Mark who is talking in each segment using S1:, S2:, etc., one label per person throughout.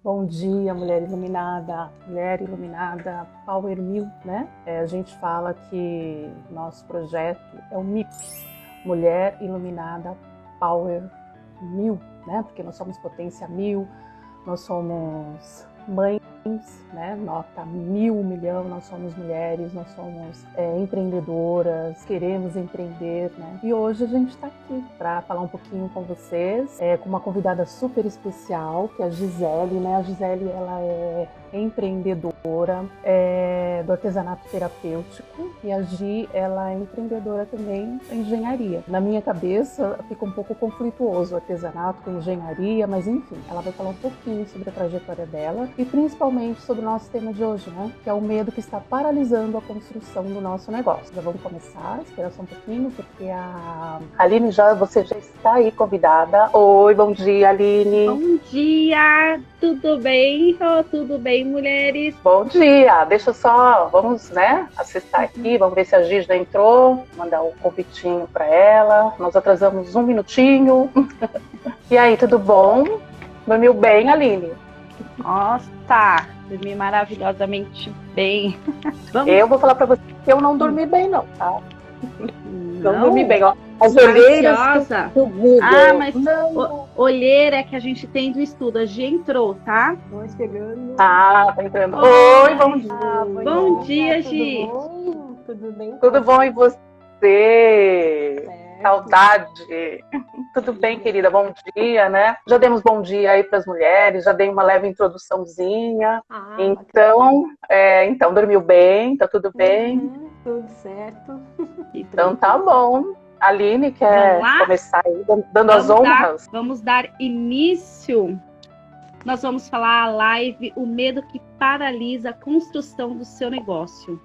S1: Bom dia, mulher iluminada, Power 1000, né? A gente fala que nosso projeto é o MIP, Mulher Iluminada Power 1000, né? Porque nós somos potência 1000, nós somos mães, né? Nota 1000, 1.000.000, nós somos mulheres, nós somos empreendedoras, queremos empreender, né? E hoje a gente está aqui para falar um pouquinho com vocês, com uma convidada super especial, que é a Gisele, né? A Gisele, ela é empreendedora do artesanato terapêutico, e a Gi, ela é empreendedora também em engenharia. Na minha cabeça fica um pouco conflituoso o artesanato com engenharia, mas enfim, ela vai falar um pouquinho sobre a trajetória dela e principalmente sobre o nosso tema de hoje, né? Que é o medo que está paralisando a construção do nosso negócio. Já vamos começar, esperar só um pouquinho, porque a Aline, você já está aí convidada. Oi, bom dia, Aline.
S2: Bom dia, tudo bem? Tudo bem, mulheres?
S1: Bom dia, vamos, né, assistir aqui, vamos ver se a Gi já entrou, mandar um convitinho para ela. Nós atrasamos um minutinho. E aí, tudo bom? Dormiu bem, Aline?
S2: Nossa, dormi maravilhosamente bem.
S1: Eu vou falar para você que eu não dormi bem, não, tá?
S2: Não
S1: dormi bem, ó.
S2: As olheiras do Google. Mas olheira é que a gente tem do estudo. A Gi entrou, tá?
S3: Tô chegando.
S1: Tá entrando. Oi, bom dia.
S2: Bom dia, Gi.
S3: Tudo bem?
S1: Tudo bom e você? Saudade. Tudo bem, querida? Bom dia, né? Já demos bom dia aí para as mulheres, já dei uma leve introduçãozinha. Então dormiu bem, tá tudo bem?
S3: Tudo certo.
S1: Então tá bom. Aline, quer começar aí, dando as honras?
S2: Vamos dar início. Nós vamos falar a live O Medo que Paralisa a Construção do Seu Negócio.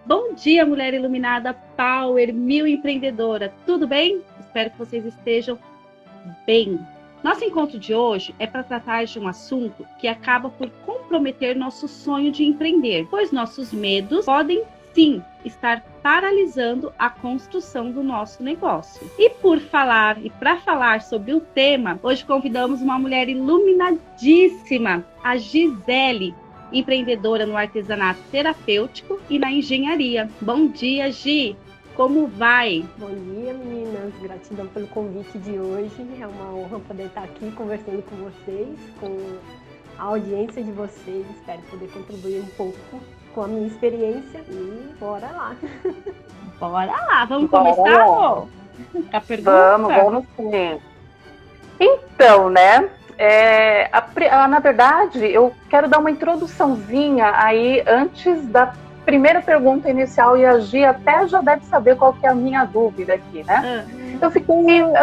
S2: Bom dia, mulher iluminada, Power 1000 empreendedora. Tudo bem? Espero que vocês estejam bem. Nosso encontro de hoje é para tratar de um assunto que acaba por comprometer nosso sonho de empreender, pois nossos medos podem sim estar paralisando a construção do nosso negócio. E para falar sobre o tema, hoje convidamos uma mulher iluminadíssima, a Gisele, empreendedora no artesanato terapêutico e na engenharia. Bom dia, Gi! Como vai?
S3: Bom dia, meninas. Gratidão pelo convite de hoje. É uma honra poder estar aqui conversando com vocês, com a audiência de vocês. Espero poder contribuir um pouco com a minha experiência e bora lá.
S2: Bora lá, vamos começar, amor? A pergunta?
S1: Vamos sim. Então, né? Na verdade, eu quero dar uma introduçãozinha aí antes da primeira pergunta inicial, e a Gi até já deve saber qual que é a minha dúvida aqui, né? Eu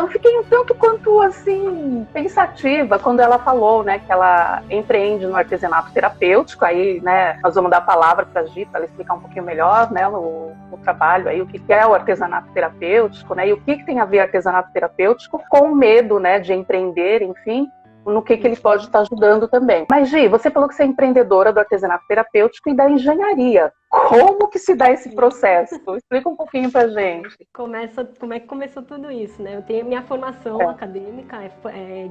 S1: fiquei um tanto quanto, assim, pensativa quando ela falou, né, que ela empreende no artesanato terapêutico. Aí, né, nós vamos dar a palavra para a Gi, para ela explicar um pouquinho melhor, né, o trabalho aí, o que é o artesanato terapêutico, né, e o que tem a ver artesanato terapêutico com o medo, né, de empreender, enfim, no que ele pode estar ajudando também. Mas, Gi, você falou que você é empreendedora do artesanato terapêutico e da engenharia. Como que se dá esse processo? Explica um pouquinho pra gente.
S3: Como é que começou tudo isso, né? Eu tenho minha formação acadêmica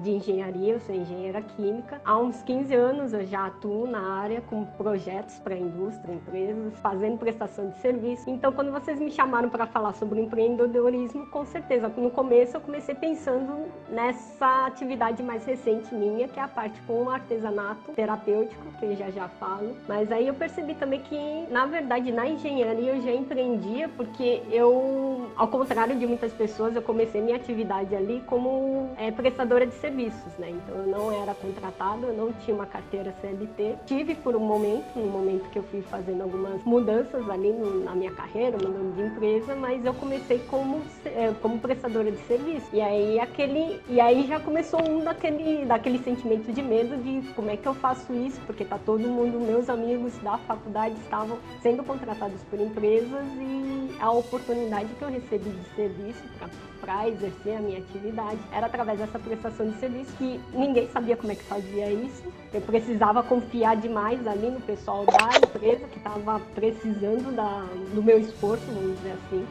S3: de engenharia, eu sou engenheira química. Há uns 15 anos eu já atuo na área com projetos para a indústria, empresas, fazendo prestação de serviço. Então, quando vocês me chamaram para falar sobre empreendedorismo, com certeza, no começo eu comecei pensando nessa atividade mais recente minha, que é a parte com o artesanato terapêutico, que eu já falo. Mas aí eu percebi também que, na verdade, na engenharia eu já empreendia, porque eu, ao contrário de muitas pessoas, eu comecei minha atividade ali como prestadora de serviços, né? Então eu não era contratada, eu não tinha uma carteira CLT. Tive por no momento que eu fui fazendo algumas mudanças ali na minha carreira, mudando de empresa, mas eu comecei como prestadora de serviço. E aí já começou daquele sentimento de medo de como é que eu faço isso, porque tá todo mundo, meus amigos da faculdade estavam sendo contratados por empresas, e a oportunidade que eu recebi de serviço para exercer a minha atividade era através dessa prestação de serviço, que ninguém sabia como é que fazia isso. Eu precisava confiar demais ali no pessoal da empresa, que estava precisando do meu esforço, vamos dizer assim.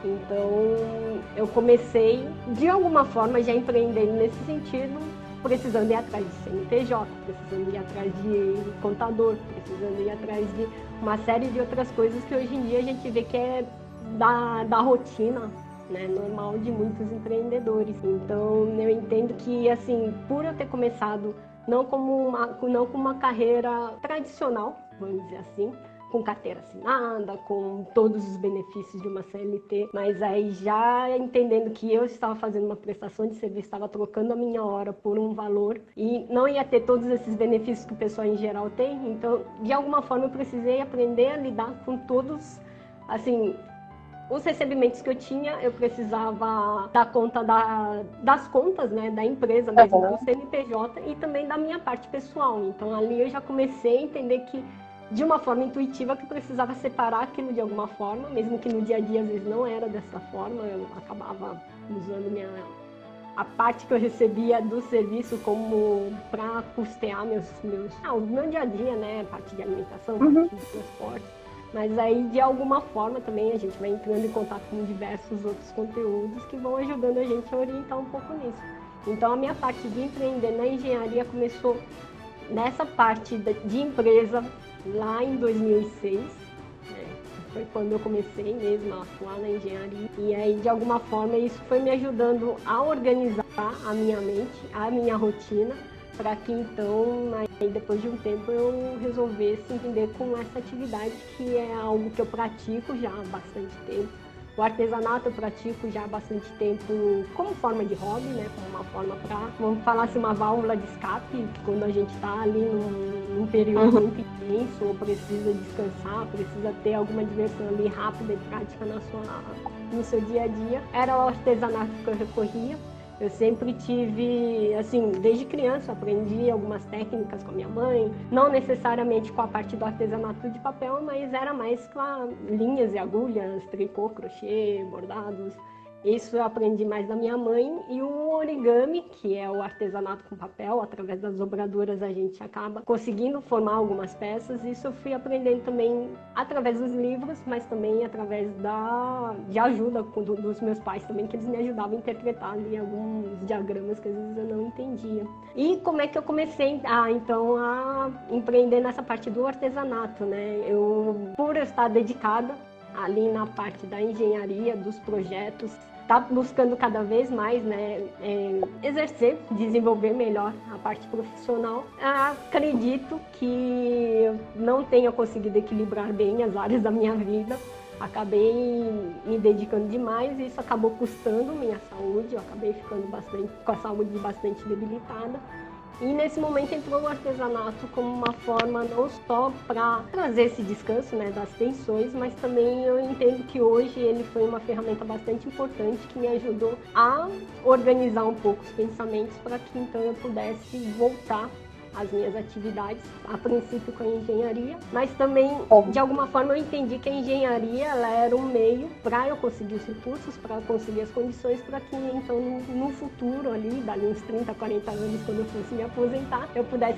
S3: Então eu comecei de alguma forma já empreendendo nesse sentido, precisando ir atrás de CNPJ, precisando ir atrás de contador, precisando ir atrás de uma série de outras coisas que hoje em dia a gente vê que é da rotina, né, normal de muitos empreendedores. Então, eu entendo que, assim, por eu ter começado não como uma carreira tradicional, vamos dizer assim, com carteira assinada, com todos os benefícios de uma CLT, mas aí já entendendo que eu estava fazendo uma prestação de serviço, estava trocando a minha hora por um valor e não ia ter todos esses benefícios que o pessoal em geral tem, então, de alguma forma, eu precisei aprender a lidar com todos, assim, os recebimentos que eu tinha, eu precisava dar conta das contas, né, da empresa mesmo, do CNPJ e também da minha parte pessoal. Então, ali eu já comecei a entender que, de uma forma intuitiva, que eu precisava separar aquilo de alguma forma, mesmo que no dia a dia, às vezes, não era dessa forma, eu acabava usando a parte que eu recebia do serviço como para custear o meu dia a dia, né, parte de alimentação, parte de transporte. Mas aí, de alguma forma, também a gente vai entrando em contato com diversos outros conteúdos que vão ajudando a gente a orientar um pouco nisso. Então, a minha parte de empreender na engenharia começou nessa parte de empresa lá em 2006. Foi quando eu comecei mesmo a atuar na engenharia. E aí, de alguma forma, isso foi me ajudando a organizar a minha mente, a minha rotina, para que então, aí, depois de um tempo, eu resolvesse entender com essa atividade, que é algo que eu pratico já há bastante tempo. O artesanato eu pratico já há bastante tempo como forma de hobby, né? Como uma forma para, vamos falar assim, uma válvula de escape, quando a gente está ali num período muito intenso, ou precisa descansar, precisa ter alguma diversão ali rápida e prática no seu dia a dia. Era o artesanato que eu recorria. Eu sempre tive, assim, desde criança, aprendi algumas técnicas com a minha mãe, não necessariamente com a parte do artesanato de papel, mas era mais com linhas e agulhas, tricô, crochê, bordados. Isso eu aprendi mais da minha mãe. E o origami, que é o artesanato com papel, através das dobraduras a gente acaba conseguindo formar algumas peças. Isso eu fui aprendendo também através dos livros, mas também através de ajuda dos meus pais também, que eles me ajudavam a interpretar ali alguns diagramas que às vezes eu não entendia. E como é que eu comecei então a empreender nessa parte do artesanato, né? Por eu estar dedicada ali na parte da engenharia, dos projetos, tá buscando cada vez mais, né, exercer, desenvolver melhor a parte profissional. Acredito que eu não tenha conseguido equilibrar bem as áreas da minha vida. Acabei me dedicando demais e isso acabou custando minha saúde. Eu acabei ficando com a saúde bastante debilitada. E nesse momento entrou o artesanato como uma forma não só para trazer esse descanso, né, das tensões, mas também eu entendo que hoje ele foi uma ferramenta bastante importante que me ajudou a organizar um pouco os pensamentos para que então eu pudesse voltar às minhas atividades, a princípio com a engenharia, mas também, de alguma forma, eu entendi que a engenharia ela era um meio para eu conseguir os recursos, para conseguir as condições, para que, então, no futuro, ali, dali uns 30, 40 anos, quando eu fosse me aposentar, eu pudesse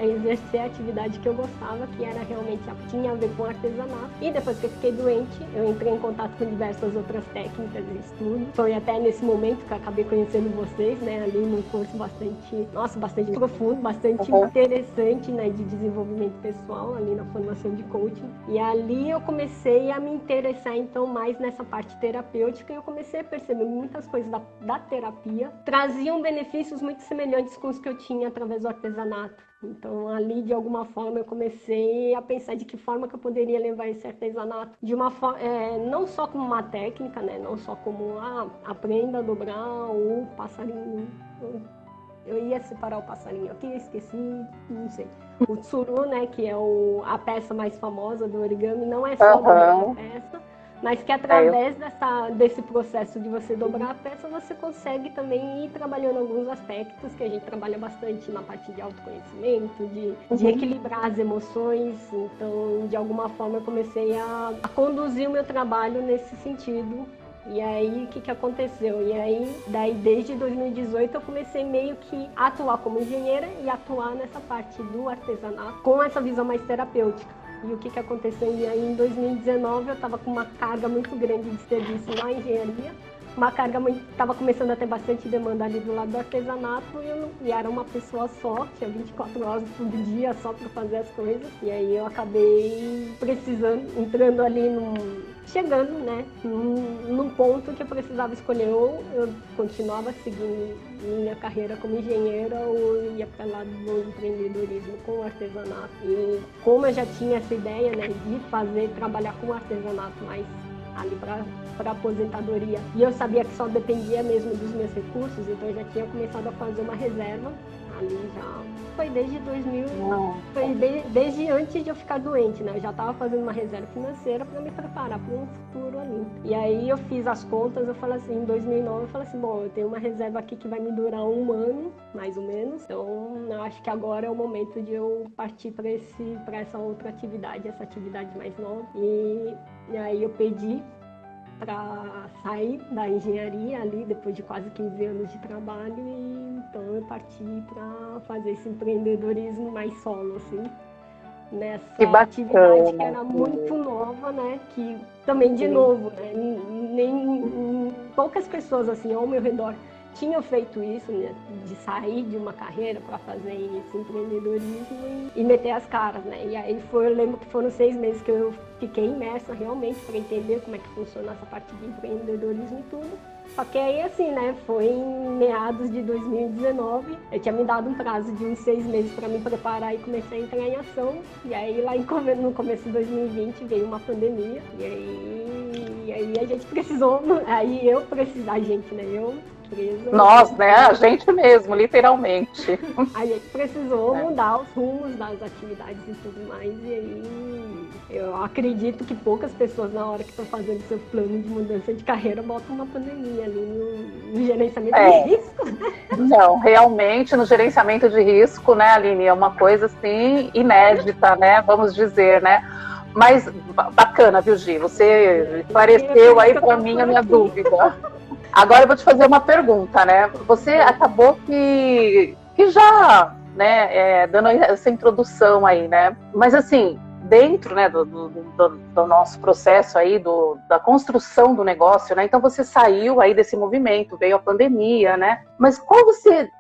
S3: exercer a atividade que eu gostava, que era realmente, tinha a ver com artesanato. E depois que eu fiquei doente, eu entrei em contato com diversas outras técnicas de estudo. Foi até nesse momento que eu acabei conhecendo vocês, né, ali num curso bastante profundo, bastante interessante, né, de desenvolvimento pessoal ali na formação de coaching. E ali eu comecei a me interessar então mais nessa parte terapêutica e eu comecei a perceber muitas coisas da terapia traziam benefícios muito semelhantes com os que eu tinha através do artesanato. Então ali de alguma forma eu comecei a pensar de que forma que eu poderia levar esse artesanato de uma forma, não só como uma técnica, né, não só como aprenda a dobrar o passarinho. Eu ia separar o passarinho aqui, eu esqueci, não sei. O tsuru, né, que é a peça mais famosa do origami, não é só dobrar a peça, mas que através desse processo de você dobrar a peça, você consegue também ir trabalhando alguns aspectos que a gente trabalha bastante na parte de autoconhecimento, de equilibrar as emoções. Então, de alguma forma, eu comecei a conduzir o meu trabalho nesse sentido. E aí, o que aconteceu? E aí, desde 2018, eu comecei meio que a atuar como engenheira e atuar nessa parte do artesanato, com essa visão mais terapêutica. E o que aconteceu? E aí, em 2019, eu estava com uma carga muito grande de serviço na engenharia, uma carga muito, estava começando a ter bastante demanda ali do lado do artesanato e era uma pessoa só, tinha 24 horas por dia só para fazer as coisas. E aí eu acabei entrando ali chegando, né, num ponto que eu precisava escolher, ou eu continuava seguindo minha carreira como engenheira ou eu ia para lá do empreendedorismo com o artesanato. E como eu já tinha essa ideia, né, de trabalhar com artesanato, mas ali para aposentadoria, e eu sabia que só dependia mesmo dos meus recursos, então eu já tinha começado a fazer uma reserva ali já. Foi desde 2000, foi desde antes de eu ficar doente, né? Eu já estava fazendo uma reserva financeira para me preparar para um futuro ali. E aí eu fiz as contas, eu falei assim, em 2009 eu falei assim, bom, eu tenho uma reserva aqui que vai me durar 1 ano, mais ou menos. Então, eu acho que agora é o momento de eu partir para essa outra atividade, essa atividade mais nova. E aí eu pedi para sair da engenharia ali, depois de quase 15 anos de trabalho, e então eu parti para fazer esse empreendedorismo mais solo, assim, nessa atividade que era muito nova, né, que também, de novo, né, poucas pessoas, assim, ao meu redor tinham feito isso, né, de sair de uma carreira para fazer esse empreendedorismo e meter as caras, né? E aí eu lembro que foram 6 meses que eu fiquei imersa realmente para entender como é que funciona essa parte de empreendedorismo e tudo. Só que aí, assim, né, foi em meados de 2019, eu tinha me dado um prazo de uns 6 meses para me preparar e comecei a entrar em ação. E aí, lá no começo de 2020, veio uma pandemia. E aí a gente precisou,
S1: Nós, né? A gente mesmo, literalmente.
S3: A gente precisou mudar os rumos das atividades e tudo mais. E aí eu acredito que poucas pessoas, na hora que estão fazendo seu plano de mudança de carreira, botam uma pandemia ali no gerenciamento de risco.
S1: Não, realmente no gerenciamento de risco, né, Aline? É uma coisa assim inédita, né? Vamos dizer, né? Mas bacana, viu, Gi? Você esclareceu aí para mim a minha dúvida. Agora eu vou te fazer uma pergunta, né? Você acabou que já, né, dando essa introdução aí, né? Mas assim, dentro, né, do nosso processo aí, da construção do negócio, né? Então você saiu aí desse movimento, veio a pandemia, né? Mas qual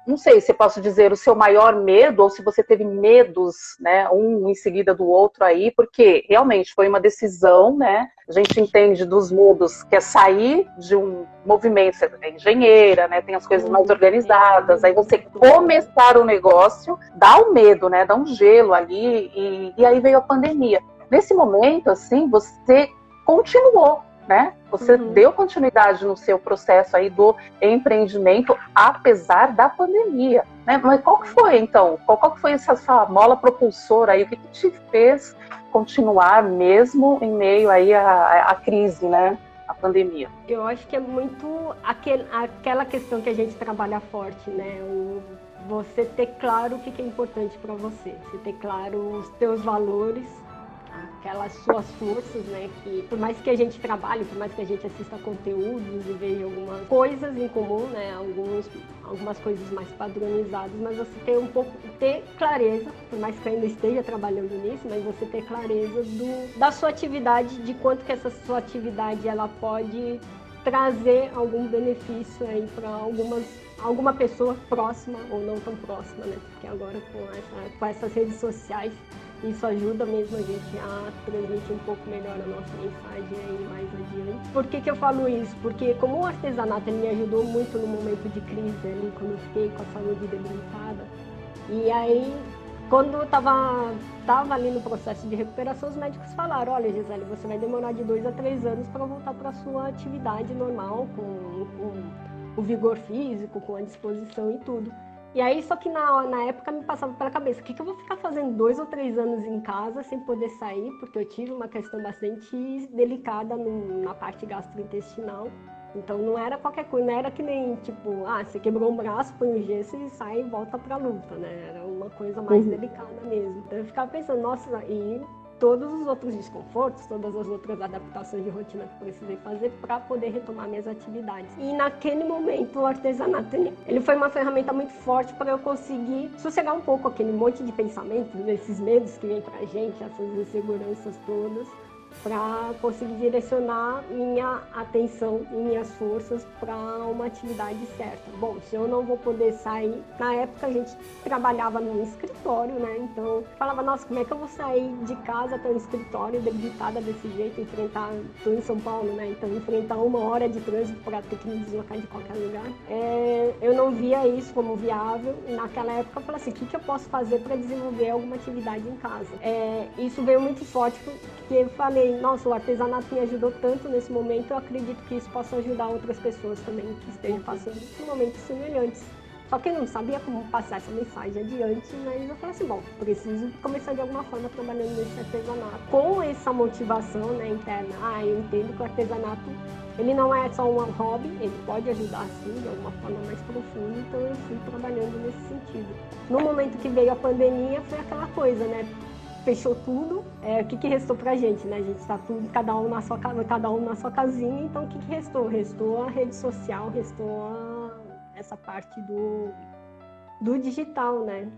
S1: não sei se eu posso dizer o seu maior medo, ou se você teve medos, né, um em seguida do outro aí, porque realmente foi uma decisão, né? A gente entende dos medos que é sair de um movimento, você é engenheira, né? Tem as coisas mais organizadas, aí você começar o negócio, dá um medo, né? Dá um gelo ali, e aí veio a pandemia. Nesse momento, assim, você continuou, né? Você deu continuidade no seu processo aí do empreendimento, apesar da pandemia, né? Mas qual que foi, então? Qual que foi essa mola propulsora aí? O que te fez continuar mesmo em meio aí à crise, né? A pandemia?
S3: Eu acho que é muito aquela questão que a gente trabalha forte, né? Você ter claro o que é importante para você. Você ter claro os teus valores, aquelas suas forças, né, que por mais que a gente trabalhe, por mais que a gente assista conteúdos e veja algumas coisas em comum, né, algumas coisas mais padronizadas, mas você ter clareza, por mais que ainda esteja trabalhando nisso, mas você ter clareza da sua atividade, de quanto que essa sua atividade ela pode trazer algum benefício aí para alguma pessoa próxima ou não tão próxima, né, porque agora com essas redes sociais isso ajuda mesmo a gente a transmitir um pouco melhor a nossa mensagem aí mais adiante. Por que eu falo isso? Porque como o artesanato ele me ajudou muito no momento de crise ali, quando eu fiquei com a saúde debilitada. E aí, quando eu tava ali no processo de recuperação, os médicos falaram, olha, Gisele, você vai demorar de 2 a 3 anos para voltar para a sua atividade normal, com o vigor físico, com a disposição e tudo. E aí, só que na época me passava pela cabeça, o que eu vou ficar fazendo 2 ou 3 anos em casa sem poder sair, porque eu tive uma questão bastante delicada na parte gastrointestinal. Então não era qualquer coisa, não era que nem, tipo, você quebrou um braço, põe um gesso e sai e volta pra luta, né? Era uma coisa mais delicada mesmo. Então eu ficava pensando, nossa, e todos os outros desconfortos, todas as outras adaptações de rotina que eu precisei fazer para poder retomar minhas atividades. E naquele momento o artesanato, ele foi uma ferramenta muito forte para eu conseguir sossegar um pouco aquele monte de pensamentos, desses medos que vem pra gente, essas inseguranças todas, para conseguir direcionar minha atenção e minhas forças para uma atividade certa. Bom, se eu não vou poder sair, na época a gente trabalhava num escritório, né? Então falava, nossa, como é que eu vou sair de casa até o escritório debilitada desse jeito, estou em São Paulo, né? Então enfrentar 1 hora de trânsito para ter que me deslocar de qualquer lugar. Eu não via isso como viável. Naquela época eu falei assim, o que eu posso fazer para desenvolver alguma atividade em casa? Isso veio muito forte porque eu falei, nossa, o artesanato me ajudou tanto nesse momento, eu acredito que isso possa ajudar outras pessoas também que estejam passando por momentos semelhantes. Só que eu não sabia como passar essa mensagem adiante, mas eu falei assim, bom, preciso começar de alguma forma trabalhando nesse artesanato. Com essa motivação, né, interna, eu entendo que o artesanato, ele não é só um hobby, ele pode ajudar sim, de alguma forma mais profunda, então eu fui trabalhando nesse sentido. No momento que veio a pandemia, foi aquela coisa, né? Fechou tudo, o que restou pra gente, né? A gente tá tudo, cada um na sua casinha, então o que restou? Restou a rede social, restou essa parte do digital, né?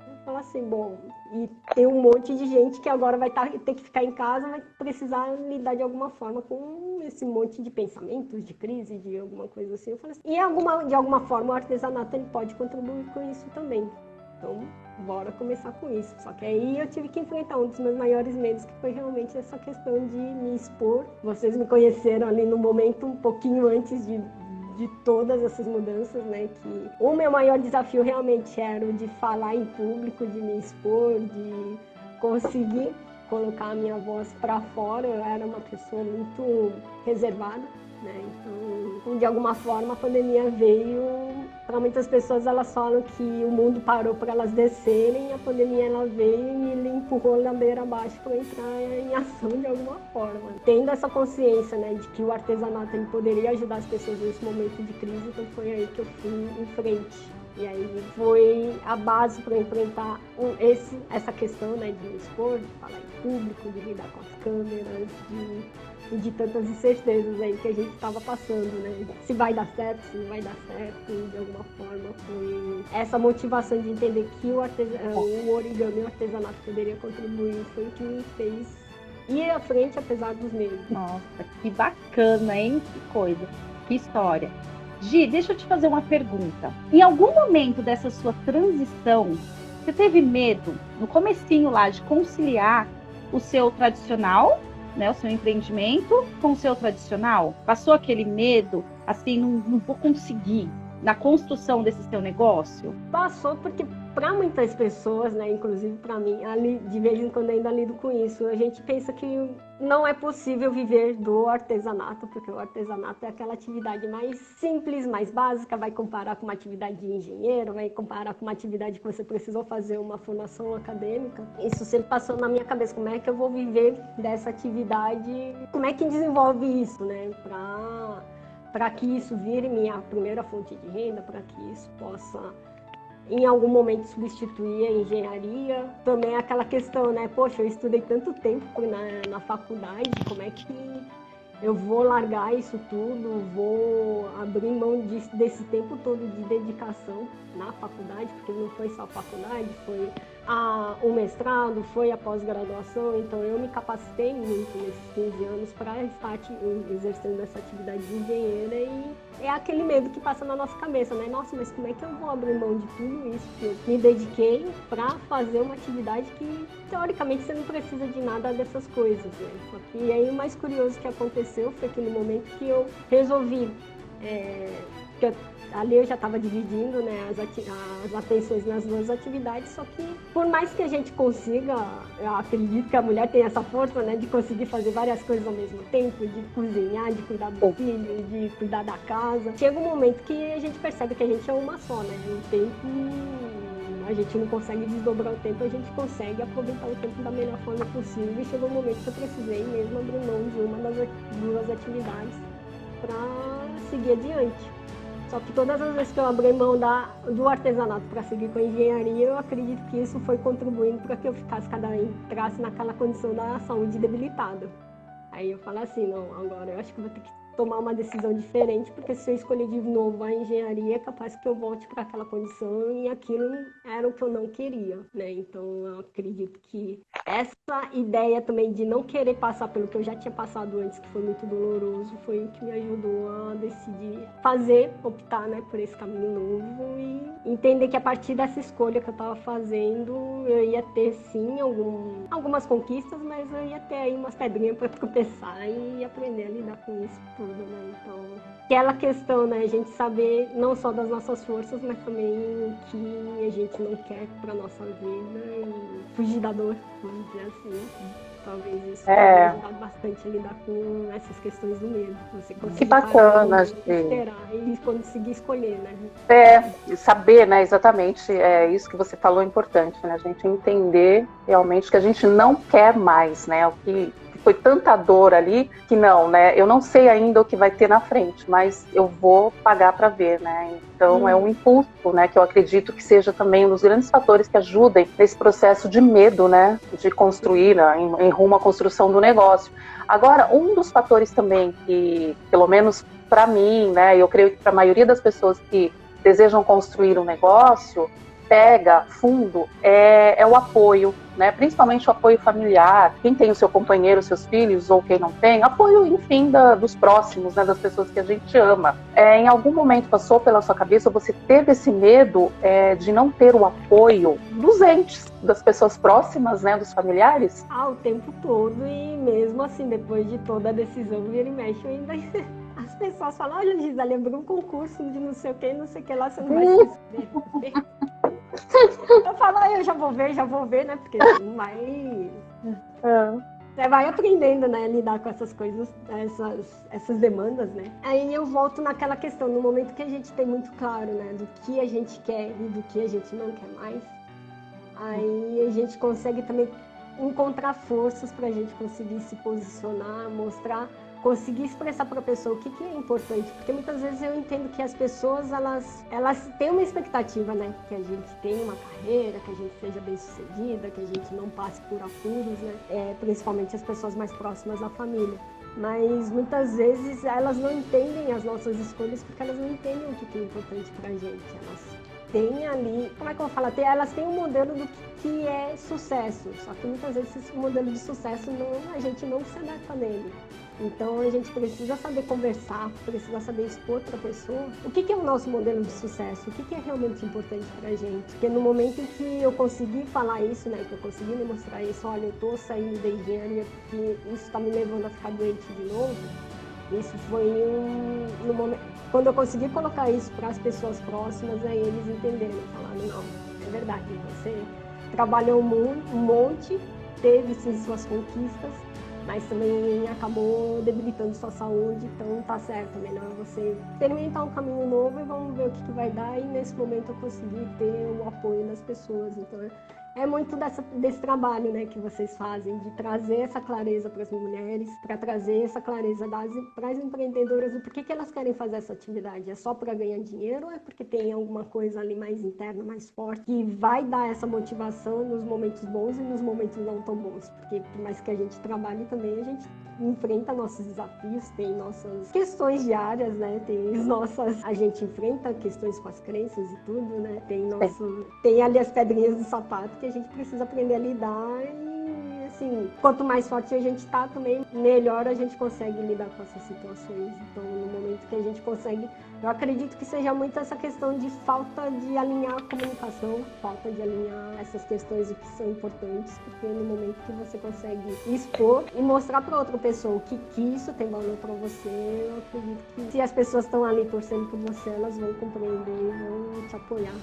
S3: Eu falo assim, bom, e tem um monte de gente que agora vai ter que ficar em casa, vai precisar lidar de alguma forma com esse monte de pensamentos, de crise, de alguma coisa assim. Eu falo assim, e de alguma forma o artesanato ele pode contribuir com isso também. Então, bora começar com isso. Só que aí eu tive que enfrentar um dos meus maiores medos, que foi realmente essa questão de me expor. Vocês me conheceram ali no momento um pouquinho antes de todas essas mudanças, né? Que o meu maior desafio realmente era o de falar em público, de me expor, de conseguir colocar a minha voz para fora. Eu era uma pessoa muito reservada, né? Então, de alguma forma, a pandemia veio. Para muitas pessoas, elas falam que o mundo parou para elas descerem, e a pandemia ela veio e me empurrou ladeira abaixo para entrar em ação de alguma forma. Tendo essa consciência, né, de que o artesanato ele poderia ajudar as pessoas nesse momento de crise, então foi aí que eu fui em frente. E aí foi a base para enfrentar essa questão, né, de me expor, de falar em público, de lidar com as câmeras, de tantas incertezas aí que a gente estava passando, né? Se vai dar certo, se não vai dar certo, de alguma forma foi essa motivação de entender que o origami e o artesanato poderia contribuir, foi o que me fez ir à frente apesar dos medos.
S2: Nossa, que bacana, hein? Que coisa, que história. Gi, deixa eu te fazer uma pergunta. Em algum momento dessa sua transição, você teve medo, no comecinho lá, de conciliar o seu tradicional, né, o seu empreendimento com o seu tradicional? Passou aquele medo, assim, não vou conseguir, na construção desse seu negócio?
S3: Passou, porque para muitas pessoas, né, inclusive para mim, ali, de vez em quando ainda lido com isso, a gente pensa que não é possível viver do artesanato, porque o artesanato é aquela atividade mais simples, mais básica, vai comparar com uma atividade de engenheiro, vai comparar com uma atividade que você precisou fazer uma formação acadêmica. Isso sempre passou na minha cabeça, como é que eu vou viver dessa atividade, como é que desenvolve isso, né, para que isso vire minha primeira fonte de renda, para que isso possa em algum momento substituir a engenharia. Também aquela questão, né? Poxa, eu estudei tanto tempo na faculdade, como é que eu vou largar isso tudo, vou abrir mão desse tempo todo de dedicação na faculdade, porque não foi só a faculdade, foi o mestrado, foi a pós-graduação, então eu me capacitei muito nesses 15 anos para estar exercendo essa atividade de engenheira, e é aquele medo que passa na nossa cabeça, né? Nossa, mas como é que eu vou abrir mão de tudo isso que eu me dediquei para fazer uma atividade que, teoricamente, você não precisa de nada dessas coisas, né? Só que aí o mais curioso que aconteceu foi que no momento que eu resolvi, ali eu já estava dividindo, né, as atenções nas duas atividades, só que por mais que a gente consiga, eu acredito que a mulher tem essa força, né, de conseguir fazer várias coisas ao mesmo tempo, de cozinhar, de cuidar do filho, de cuidar da casa. Chega um momento que a gente percebe que a gente é uma só, né, o tempo, a gente não consegue desdobrar o tempo, a gente consegue aproveitar o tempo da melhor forma possível, e chegou um momento que eu precisei mesmo abrir mão de uma das duas atividades para seguir adiante. Só que todas as vezes que eu abri mão do artesanato para seguir com a engenharia, eu acredito que isso foi contribuindo para que eu entrasse naquela condição da saúde debilitada. Aí eu falo assim, não, agora eu acho que vou ter que tomar uma decisão diferente, porque se eu escolher de novo a engenharia, é capaz que eu volte para aquela condição e aquilo era o que eu não queria, né? Então, eu acredito que essa ideia também de não querer passar pelo que eu já tinha passado antes, que foi muito doloroso, foi o que me ajudou a decidir optar, né, por esse caminho novo e entender que a partir dessa escolha que eu estava fazendo, eu ia ter, sim, algumas conquistas, mas eu ia ter aí umas pedrinhas para tropeçar e aprender a lidar com isso tudo, né? Então, aquela questão, né, a gente saber não só das nossas forças, mas também o que a gente não quer para nossa vida e fugir da dor, vamos dizer assim. Talvez isso tenha ajudado bastante a lidar com essas questões do medo. Você
S1: que bacana,
S3: esperar e conseguir escolher, né?
S1: E saber, né, exatamente, isso que você falou é importante, né? A gente entender realmente que a gente não quer mais, né? O que foi tanta dor ali, que não, né? Eu não sei ainda o que vai ter na frente, mas eu vou pagar para ver, né? Então é um impulso, né? Que eu acredito que seja também um dos grandes fatores que ajudem nesse processo de medo, né? De construir, né, em rumo à construção do negócio. Agora, um dos fatores também que, pelo menos para mim, né? Eu creio que para a maioria das pessoas que desejam construir um negócio, pega fundo, é o apoio, né? Principalmente o apoio familiar, quem tem o seu companheiro, seus filhos, ou quem não tem, apoio, enfim, dos próximos, né? Das pessoas que a gente ama. Em algum momento passou pela sua cabeça, você teve esse medo de não ter o apoio dos entes, das pessoas próximas, né? Dos familiares?
S3: O tempo todo, e mesmo assim, depois de toda a decisão, vira e mexe, eu ainda... As pessoas falam, olha, Gisele, abriu um concurso de não sei o que lá, você não vai se inscrever. Eu falo, eu já vou ver, né? Porque não vai... Você vai aprendendo, né, a lidar com essas coisas, essas demandas, né? Aí eu volto naquela questão, no momento que a gente tem muito claro, né, do que a gente quer e do que a gente não quer mais, aí a gente consegue também encontrar forças pra gente conseguir se posicionar, mostrar, conseguir expressar para a pessoa o que é importante, porque muitas vezes eu entendo que as pessoas elas têm uma expectativa, né, que a gente tenha uma carreira, que a gente seja bem sucedida, que a gente não passe por apuros, né, principalmente as pessoas mais próximas da família. Mas muitas vezes elas não entendem as nossas escolhas porque elas não entendem o que é importante para a gente. Elas têm ali, como é que eu vou falar? Elas têm um modelo do que é sucesso, só que muitas vezes esse modelo de sucesso a gente não se adapta nele. Então a gente precisa saber conversar, precisa saber expor para a pessoa o que é o nosso modelo de sucesso, o que é realmente importante para a gente. Porque no momento em que eu consegui falar isso, né, que eu consegui me mostrar isso, olha, eu estou saindo da engenharia porque isso está me levando a ficar doente de novo, isso foi no momento, quando eu consegui colocar isso para as pessoas próximas, aí eles entenderam, falaram, não, é verdade, você trabalhou um monte, teve sim suas conquistas, mas também acabou debilitando sua saúde, então tá certo, melhor você experimentar um caminho novo e vamos ver o que vai dar, e nesse momento eu consegui ter o apoio das pessoas, então é muito desse trabalho, né, que vocês fazem, de trazer essa clareza para as mulheres, para trazer essa clareza para as empreendedoras, do porquê que elas querem fazer essa atividade. É só para ganhar dinheiro ou é porque tem alguma coisa ali mais interna, mais forte, que vai dar essa motivação nos momentos bons e nos momentos não tão bons? Porque por mais que a gente trabalhe também, a gente enfrenta nossos desafios, tem nossas questões diárias, né? A gente enfrenta questões com as crenças e tudo, né? Tem ali as pedrinhas do sapato que a gente precisa aprender a lidar e, assim, quanto mais forte a gente tá também, melhor a gente consegue lidar com essas situações. Então, no momento que a gente consegue, eu acredito que seja muito essa questão de falta de alinhar a comunicação, falta de alinhar essas questões que são importantes, porque no momento que você consegue expor e mostrar para outra pessoa que isso tem valor para você, eu acredito que se as pessoas estão ali torcendo por você, elas vão compreender e vão te apoiar.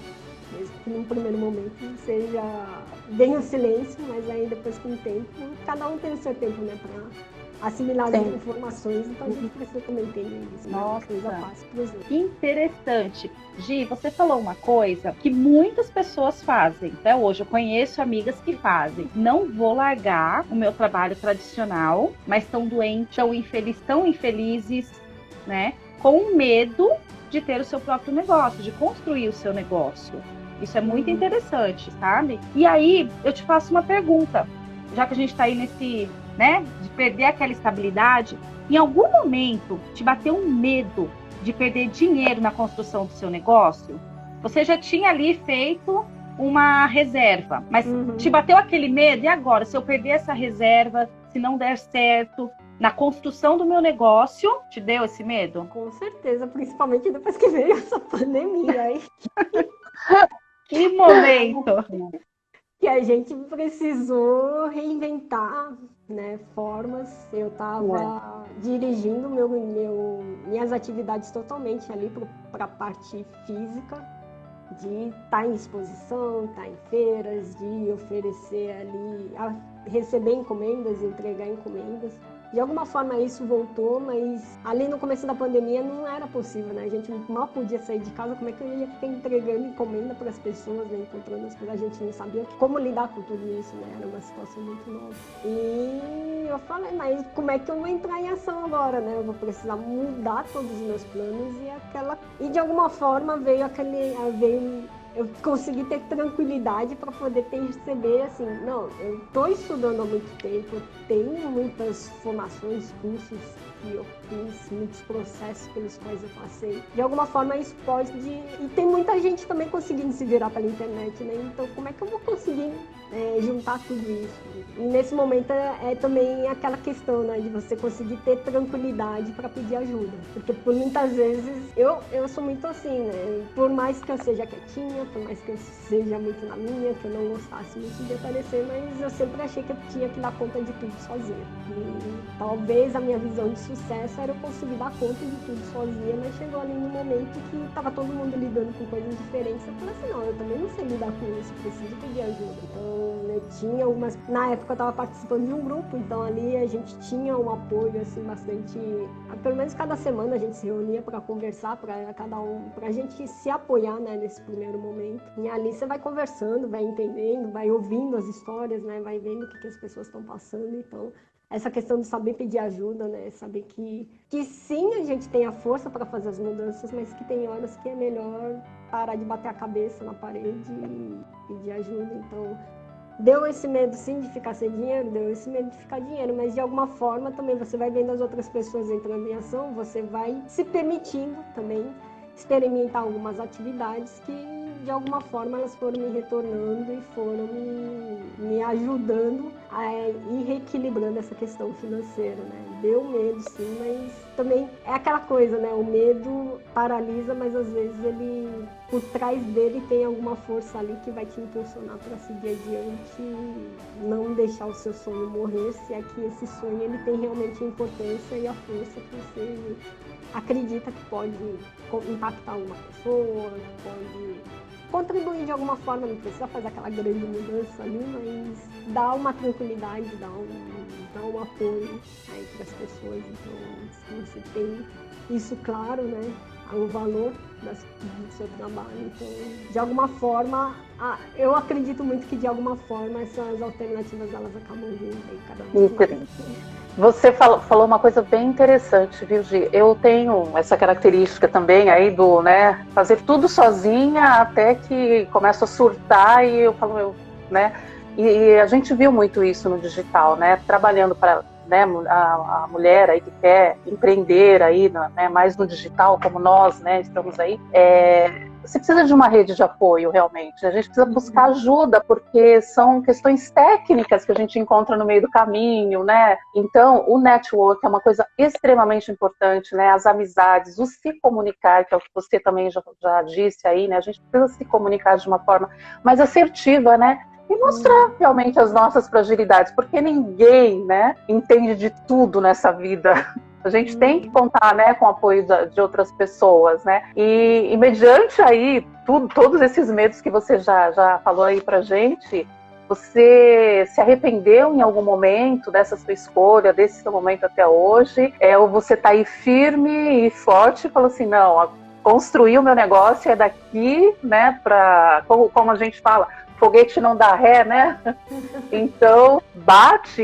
S3: Mesmo que num primeiro momento seja bem o silêncio, mas aí depois com o tempo, cada um tem o seu tempo, né, para assimilar as informações, então a gente precisa também entender isso.
S2: Nossa,
S3: coisa fácil para os outros.
S2: Que interessante. Gi, você falou uma coisa que muitas pessoas fazem, até hoje eu conheço amigas que fazem. Não vou largar o meu trabalho tradicional, mas estão doentes, tão infelizes, né, com medo de ter o seu próprio negócio, de construir o seu negócio. Isso é muito interessante, sabe? E aí, eu te faço uma pergunta, já que a gente está aí né, de perder aquela estabilidade, em algum momento te bateu um medo de perder dinheiro na construção do seu negócio? Você já tinha ali feito uma reserva, mas te bateu aquele medo, e agora, se eu perder essa reserva, se não der certo na construção do meu negócio, te deu esse medo?
S3: Com certeza, principalmente depois que veio essa pandemia aí.
S2: Que momento!
S3: Que a gente precisou reinventar, né, formas. Eu estava dirigindo minhas atividades totalmente ali para a parte física, de estar em exposição, estar em feiras, de oferecer ali, receber encomendas, entregar encomendas. De alguma forma isso voltou, mas ali no começo da pandemia não era possível, né? A gente mal podia sair de casa, como é que eu ia ficar entregando encomenda para as pessoas, né? Encontrando as pessoas, a gente não sabia como lidar com tudo isso, né? Era uma situação muito nova. E eu falei, mas como é que eu vou entrar em ação agora, né? Eu vou precisar mudar todos os meus planos e de alguma forma eu consegui ter tranquilidade para poder perceber assim, não, eu estou estudando há muito tempo, eu tenho muitas formações, cursos que eu fiz, muitos processos pelos quais eu passei. De alguma forma isso pode... E tem muita gente também conseguindo se virar pela internet, né? Então como é que eu vou conseguir juntar tudo isso? E nesse momento é também aquela questão, né, de você conseguir ter tranquilidade para pedir ajuda. Porque por muitas vezes, eu sou muito assim, né? Por mais que eu seja quietinha, por mais que eu seja muito na minha, que eu não gostasse muito de aparecer, mas eu sempre achei que eu tinha que dar conta de tudo sozinha. E talvez a minha visão de sucesso era eu conseguir dar conta de tudo sozinha, mas chegou ali num momento que estava todo mundo lidando com coisas diferentes. Eu falei assim, não, eu também não sei lidar com isso, preciso pedir ajuda. Então, eu tinha algumas... Na época eu estava participando de um grupo, então ali a gente tinha um apoio, assim, bastante... Pelo menos cada semana a gente se reunia para conversar, para a gente se apoiar, né, nesse primeiro momento. E ali você vai conversando, vai entendendo, vai ouvindo as histórias, né, vai vendo o que as pessoas estão passando. Então, essa questão de saber pedir ajuda, né, saber que sim, a gente tem a força para fazer as mudanças, mas que tem horas que é melhor parar de bater a cabeça na parede e pedir ajuda. Então, deu esse medo sim de ficar sem dinheiro, deu esse medo de ficar dinheiro, mas de alguma forma também você vai vendo as outras pessoas entrando em ação, você vai se permitindo também experimentar algumas atividades que de alguma forma elas foram me retornando e foram me ajudando a ir reequilibrando essa questão financeira, né? Deu medo sim, mas também é aquela coisa, né? O medo paralisa, mas às vezes ele, por trás dele tem alguma força ali que vai te impulsionar para seguir adiante e não deixar o seu sonho morrer, se é que esse sonho ele tem realmente a importância e a força que você acredita que pode impactar uma pessoa, que pode contribuir de alguma forma, não precisa fazer aquela grande mudança ali, mas dá uma tranquilidade, dá um apoio aí para as pessoas. Então, se você tem isso claro, né, o valor do seu trabalho, então, de alguma forma, eu acredito muito que de alguma forma essas alternativas elas acabam vindo aí cada vez mais.
S1: Você falou uma coisa bem interessante, viu, Gi? Eu tenho essa característica também aí do, né, fazer tudo sozinha até que começo a surtar e eu falo, né? E a gente viu muito isso no digital, né? Trabalhando para, né, a mulher aí que quer empreender aí, né, mais no digital, como nós, né, estamos aí. Você precisa de uma rede de apoio, realmente. A gente precisa buscar ajuda, porque são questões técnicas que a gente encontra no meio do caminho, né? Então, o network é uma coisa extremamente importante, né? As amizades, o se comunicar, que é o que você também já disse aí, né? A gente precisa se comunicar de uma forma mais assertiva, né? E mostrar realmente as nossas fragilidades, porque ninguém, né, entende de tudo nessa vida. A gente tem que contar, né, com o apoio de outras pessoas, né? E mediante aí todos esses medos que você já falou aí pra gente, você se arrependeu em algum momento dessa sua escolha, desse seu momento até hoje? Ou você tá aí firme e forte e falou assim, não, construir o meu negócio é daqui, né, como a gente fala, foguete não dá ré, né? Então, bate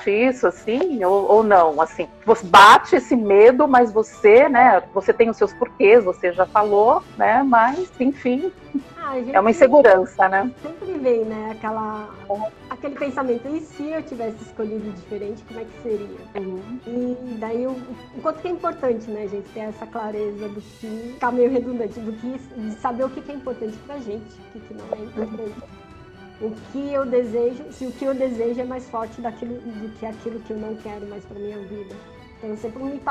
S1: isso, assim, ou não, assim? você bate esse medo, mas você, né, você tem os seus porquês, você já falou, né, mas, enfim, é uma insegurança, né?
S3: Sempre vem, né, aquele pensamento, e se eu tivesse escolhido diferente, como é que seria? E daí, o quanto que é importante, né, gente, ter essa clareza do que, ficar meio redundante, de saber o que é importante pra gente, o que não é importante. O que eu desejo, se o que eu desejo é mais forte do que aquilo que eu não quero mais para minha vida. Então, sempre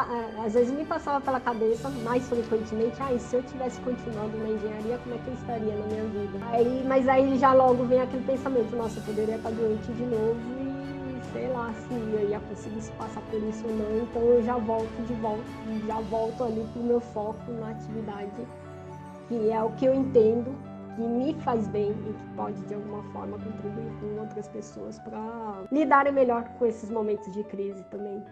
S3: às vezes me passava pela cabeça, mais frequentemente, e se eu tivesse continuado na engenharia, como é que eu estaria na minha vida? Mas aí já logo vem aquele pensamento, nossa, eu poderia estar doente de novo e sei lá se eu ia conseguir passar por isso ou não, então eu já volto ali pro meu foco na atividade, que é o que eu entendo, que me faz bem e que pode, de alguma forma, contribuir com outras pessoas para lidarem melhor com esses momentos de crise também.